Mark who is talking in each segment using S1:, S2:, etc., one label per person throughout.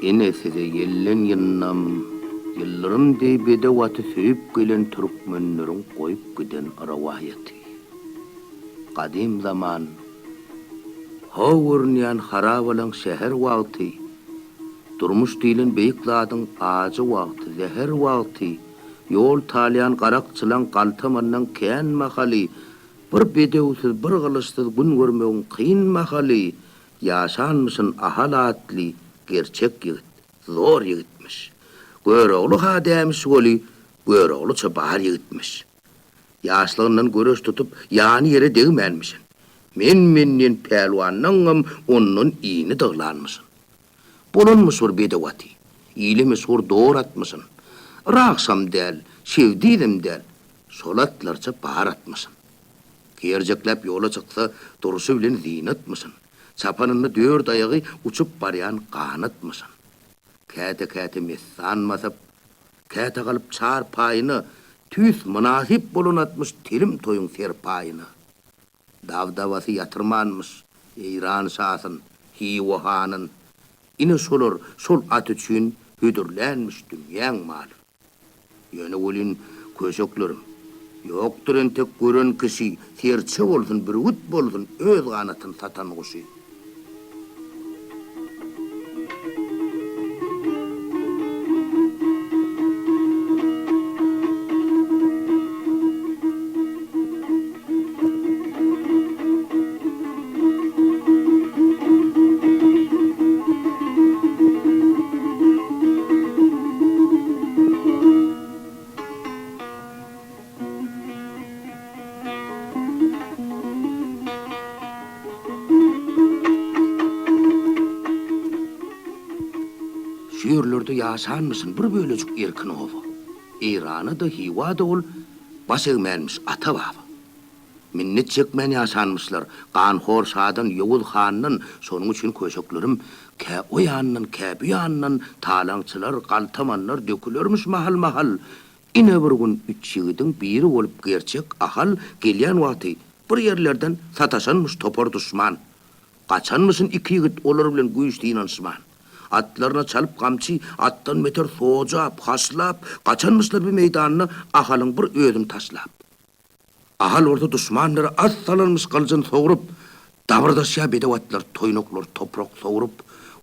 S1: Ene size yellen yınnam, yıllarım dey bedevatı söyüp gelen Türkmenlerin koyup giden aravahiyeti. Kadim zaman, Hoğurniyan haravalan şehir vakti, durmuş değilin beyikladın ağacı vakti, zehir vakti, yol taliyan qarakçılan qaltamandan keyan mahali, bir bedewsiz, bir kılıçsız gün görmeğin kıyın mahali, yaşanmışın Ahal adli, gerçek yigit, zor yigitmiş. Göreğli ha demiş oli, göreğli çabahar yigitmiş. Yaşlığından görüş tutup yani yere değmenmişsin. Men pelvanınım onun iyini dağlanmışsın. Bulunmuş bir bedevati, iyilimi sor doğru atmışsın. Raksam del, sevdiydim del, solatlarca bahar atmışsın. Gerceklep yola çıksa durusu bilen zinatmışsın. Çapanını dört ayağı uçup barayan kanatmışsın. Kete mesanmasıp, kete kalıp çar payını, tüs münasip bulunatmış tilim toyun serpayını. Davdavası yatırmanmış, İran şahsın, hivahanın. İni solur, sol at üçün hüdürlenmiş dünyan malı. Yönü olin köşeklerim. Yoktur entek görün kişi, serçe olsun, bir üt bolsun, öz kanatın satan kuşu. Şiirlerde yaşanmışsın bir bölücük erkin ova. İran'ı da hiva da ol, basıgmenmiş ata baba. Minnet çekmen yaşanmışlar. Kanhor şadan Yavuz Han'ın sonun için köşeklerim ke o yandan ke bu yandan talancılar, kaltamanlar dökülürmüş mahal. İne bir gün üç yiğidin biri olup gerçek Ahal gelyen vakti bir yerlerden sataşanmış topor düşman. Kaçanmışsın iki yiğit olur bilen güyüştüğün ansıman. Atlarına çalıp kamçı, attan meter soğacap, haslap, kaçanmışlar bir meydanına Ahal'ın bir ödüm taslap. Ahal orada düşmanları az salınmış kalıcın soğurup, davrdaşya bedevatlar, toynoklar, toprak soğurup,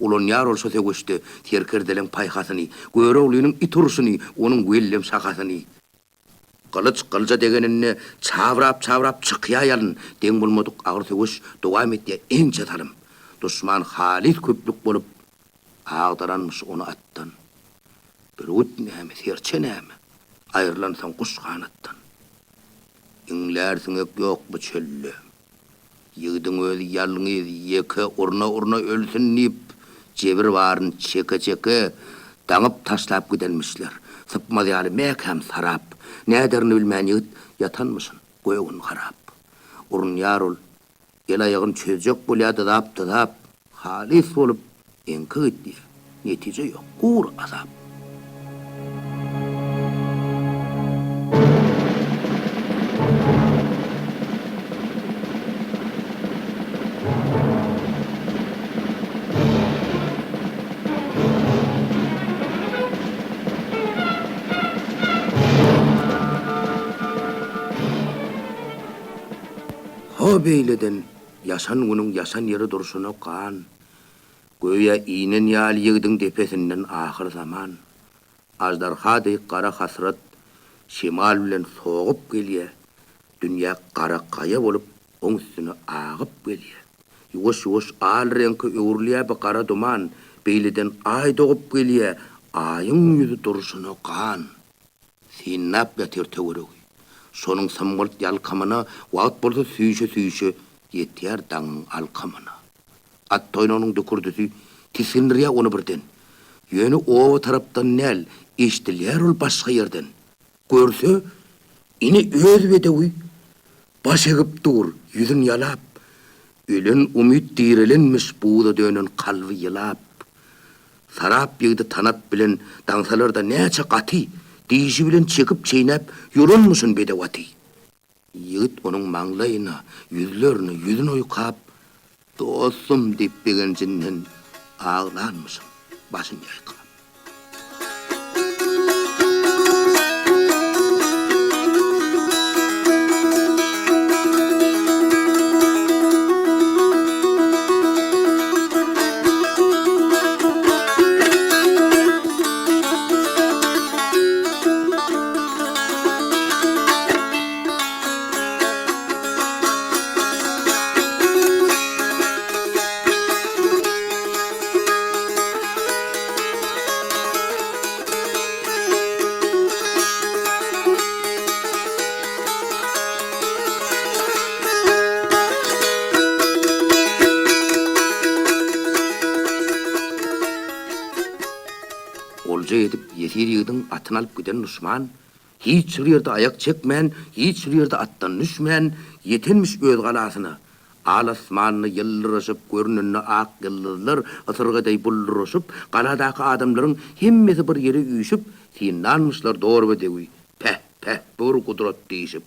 S1: ulun yar olsa sevişti, terkerdelen payhasını, göre oğlunun itursunu, onun güellem şakasını. Kılıca degenine çavrap çıkıya yalın, den bulmadık ağır seviş, devam et diye ence talım. Düşman halis köplük bolup, ağdaranmış onu attan. Bir ut neyme, serçe neyme, ayrılansan kuş kanattan. İnlersin yok bu çöllü. Yığdın özü yalını yeke urna ölsün nip, cebir varın çeke, dağıp taşlap gidenmişler. Sıpmadı yali MUKAM sarap, nederini bilmeyen yığıt yatanmışsın, koyun harap. Urun yar ol, el ayağın çözecek bulya dıdap, halis olup, enki git diye, netice yok, kur azap. O beyleden yaşan günün yaşan yeri duruşuna kan, göya inen yal yığdın tepesinden ahir zaman, azdarha dey kara hasret, şimal bilen soğup geliye, dünya kara kaya olup on üstüne ağıp geliye. Yuvuş al renki öğürlüye bir kara duman, beyleden ay doğup geliye, ayın yüzü duruşuna kan. Sinnap yatır tevrüğü. Sonun samgılt yalkamına, vaat bolsa süyüşe, yeter dağın alkamına. At toynonun dökürdüsü, tisinriye onu birden. Yönü ova taraftan nel, iştiler ol başka yerden. Görse, ini öz bedevi, baş egip dur, yüzün yalap. Ölen umut dirilenmiş buğda dönün kalbi yılap. Sarap yığdı tanap bilen, dansalarda neçe katı, dişi bilen çekip çeynep, yorulmuşsun bedevati. Yiğit onun manglayına, yüzün oykap, dostum deyip begencinden ağlanmışsın. başın yayka. Olca edip yetir yığdın atın alıp giden Osman, hiç yerde ayak çekmen, hiç yerde attan düşmen, yetenmiş öz galasına. Al asmanını yıldırışıp, görününü ak yıldızlar, ısırgıday bulduruşup, galadaki adamların hemmesi bir yere üyüşüp, tinlanmışlar doğru bedew. Peh, bir kudret değişip.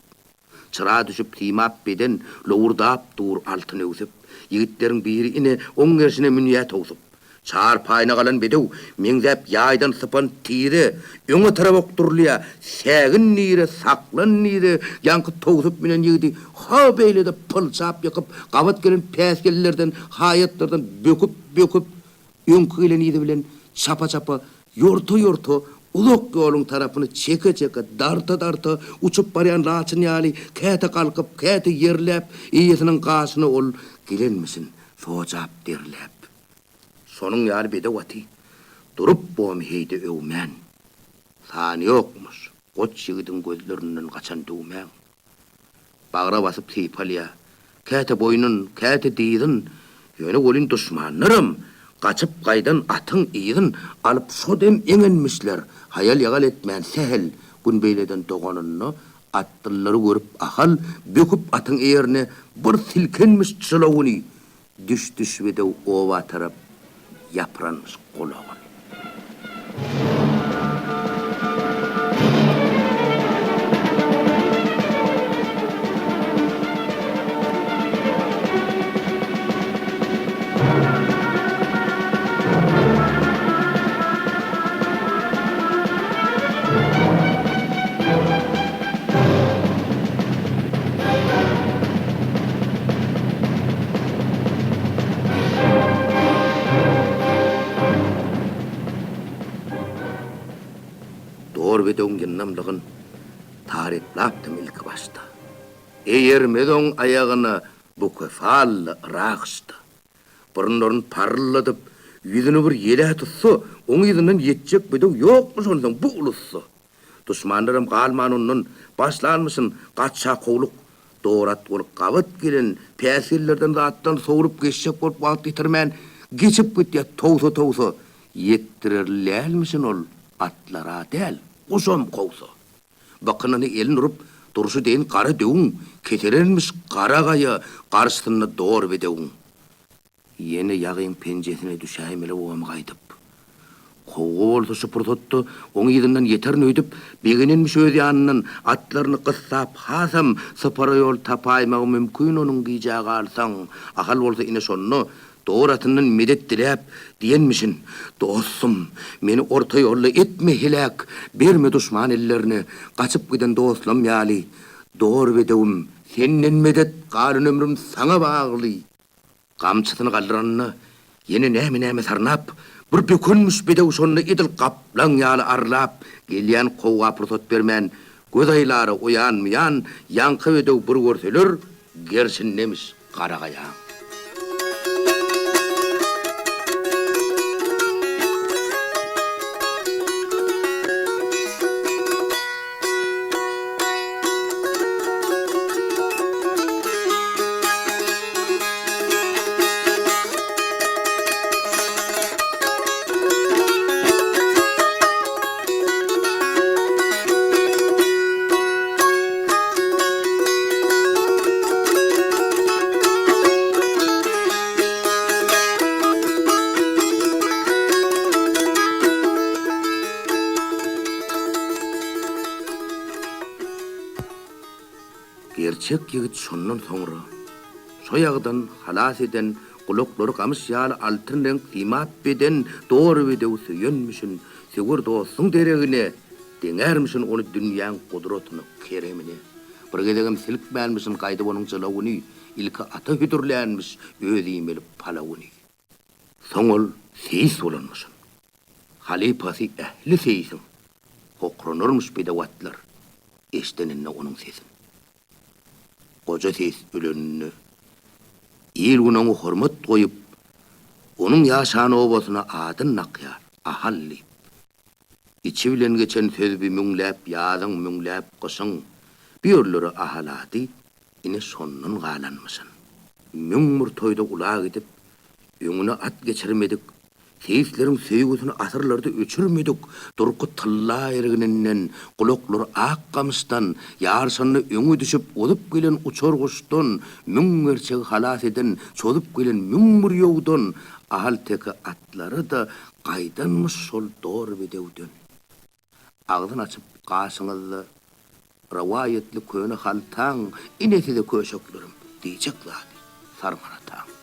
S1: Çıra düşüp timap beden, loğurdap dur altın ösüp, yigitlerin biri ine on gersine münyet olsup. Çar payına kalan bedew, mengzep yaydan sıpan tiri, öňe tarap okturluya, sägin nire, saklan nire, yankı toğsup minen yigidi, ha beyle de pılçap yakıp, qabat gelen päskellerden, hayatlardan böküp, öňkü gelen ýygy bilen çapa, yorto, uluk yolun tarafını çeke, darta, uçup baryan laçın yali, käte kalkıp, käte yerlep, iyisinin qaşını ol, gelenmisin, socap derlep. Sonun ýaly bedew aty, durup bom heyde öwmen. Sany ýokmuş, goç ýigidin gözlerinden gaçan döwmen. Bagra basyp typalya, käte boýunun, käte diýdin, ýöne bolyn duşmanlarym, gaçyp gaýdan atyň iýdin, alyp şodem eňenmişler. Hayal ýagal etmän sehel, gün beýleden doganyny attylary görüp ahal, böküp atyň eýerine bir silkenmiş çylawyny, düş bedew owa tarap yapranmış kulağın. Bedewň ginnamlygyn taryplapdym ilki başta. Eýermedoň aýagyny bu kefal raxşdy. Burunlaryny parladyp, ýüzüni bir ýele tutsa, oň ýüzünden ýetjek bedew ýokmuş ondan bu ulusy. Duşmanlarym galman ondan başlanmysyn gaçça kowluk, dorat bolup gabat gelen päsirlerden zatdan soğurup geçecek bolup wagt ýitirmän, geçip gitýär towsa, ýetdirerlermisin ol atlara däl. Uzam kowsa. Bakynyny elin urup, duruşy deýin gara döwüň, keterenmiş gara gaýa, garşysyna dor bedew. Ýene ýagyn penjesine düşäýmeli owam gaýdyp. Kowy bolsa şupurtutdy, oň ýygynden ýeterini öýdüp, beginenmiş öz ýanynyň atlaryny gyssap, hasam sypara ýol tapaýmagy mümkin onuň gyjagy alsaň, ahal bolsa ine şonu doğratının medet dilep diyenmişin. Dostum, meni orta yolla etme hilak, berme duşman ellerini, kaçıp giden dostum yali. Doğru bedewim, sennen medet galın ömrüm sana bağlı. Kamçısını kaldıranını, yeni näme sarnap, bir bükünmüş bedew şonunu idil kaplan yali arlap, gelyen kowa pırtot bermen, göz aylary uyanmayan, yankı bedew bir görseler, gersinlemiş karagaya. Gerçek ýigit şondan soňra şo ýagdan halas eden kulakları kamış yağlı altın renk timat beden doğru bedew söyönmüşün, sigur dostun deregine, denermişin onu dünyanın kudretini, keremini. Bir gedegem silk vermişin kaydı onun çılawını, ilki ata hüdürlenmiş, ödeyim elip palavını. Soňol seyis bolanmışın. Halifası ehli seyisin. Hokranırmış bedewatlar. Eşteninne onun sesin. Koca ses ölenini, il günüňi hormat goýup, onun ýaşan obasına adyn nakyar, ahal diýip. İçi bilen geçen sözbi müňläp, ýazyň müňläp gyşyň. Birleri ahalady, ine sonnun galanmysyn. Müňmür toýda ulak edip, öňüne at geçirmedik, seyislerin söýgüsini asırlarda öçürmedik, durku tylla ergininden, kulakları akkamystan, ýarsyny öňe düşüp olup gelen uçar guşdan, müňmerçe halas eden, çolup gelen müňmür ýowdan, ahal teki atlary da gaýdanmyş şol doğru bedewden. Ağzyn açyp gaşyňyzda rawayetli köne haltaň, inesi de köşeklerim diýjekler. Sarmanataň.